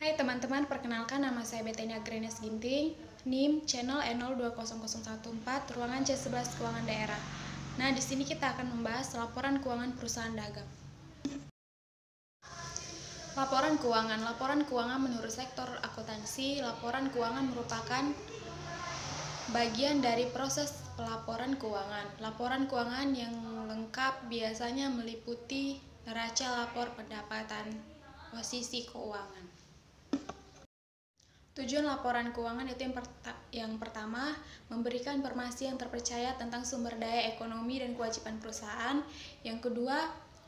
Hai teman-teman, perkenalkan nama saya Betenia Grenes Ginting, NIM channel N020014, ruangan C11 keuangan daerah. Nah, di sini kita akan membahas laporan keuangan perusahaan dagang. Laporan keuangan menurut sektor akuntansi. Laporan keuangan merupakan bagian dari proses pelaporan keuangan. Laporan keuangan yang lengkap biasanya meliputi neraca lapor pendapatan, posisi keuangan. Tujuan laporan keuangan itu yang pertama, memberikan informasi yang terpercaya tentang sumber daya ekonomi dan kewajiban perusahaan. Yang kedua,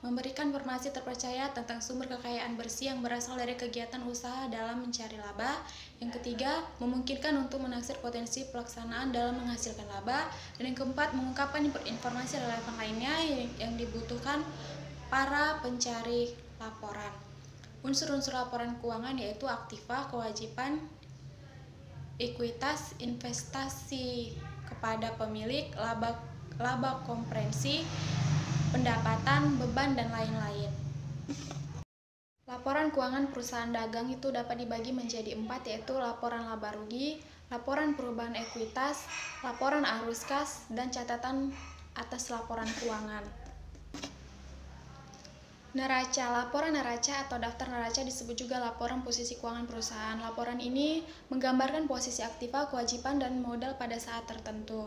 memberikan informasi terpercaya tentang sumber kekayaan bersih yang berasal dari kegiatan usaha dalam mencari laba. Yang ketiga, memungkinkan untuk menaksir potensi pelaksanaan dalam menghasilkan laba. Dan yang keempat, mengungkapkan informasi relevan lainnya yang dibutuhkan para pencari laporan. Unsur-unsur laporan keuangan yaitu aktiva, kewajiban, ekuitas, investasi kepada pemilik, laba komprehensi, pendapatan, beban, dan lain-lain. Laporan keuangan perusahaan dagang itu dapat dibagi menjadi 4, yaitu laporan laba rugi, laporan perubahan ekuitas, laporan arus kas, dan catatan atas laporan keuangan. Neraca. Laporan neraca atau daftar neraca disebut juga laporan posisi keuangan perusahaan. Laporan ini menggambarkan posisi aktiva, kewajiban, dan modal pada saat tertentu.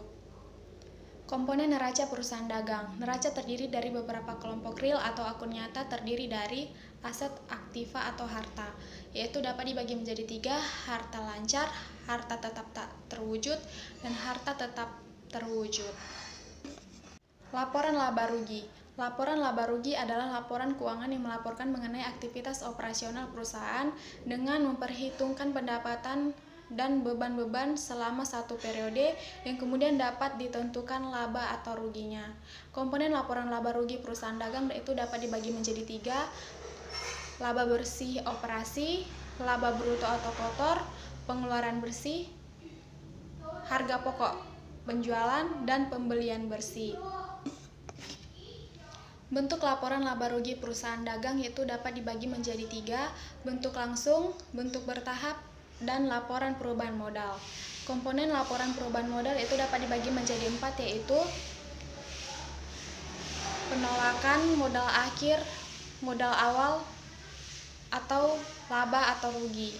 Komponen neraca perusahaan dagang. Neraca terdiri dari beberapa kelompok real atau akun nyata terdiri dari aset, aktiva, atau harta, yaitu dapat dibagi menjadi 3, harta lancar, harta tetap tak terwujud, dan harta tetap terwujud. Laporan laba rugi. Laporan laba rugi adalah laporan keuangan yang melaporkan mengenai aktivitas operasional perusahaan dengan memperhitungkan pendapatan dan beban-beban selama satu periode yang kemudian dapat ditentukan laba atau ruginya. Komponen laporan laba rugi perusahaan dagang itu dapat dibagi menjadi 3, laba bersih operasi, laba bruto atau kotor, pengeluaran bersih, harga pokok penjualan, dan pembelian bersih. Bentuk laporan laba rugi perusahaan dagang yaitu dapat dibagi menjadi 3, bentuk langsung, bentuk bertahap, dan laporan perubahan modal. Komponen laporan perubahan modal itu dapat dibagi menjadi 4, yaitu penolakan modal akhir, modal awal, atau laba atau rugi.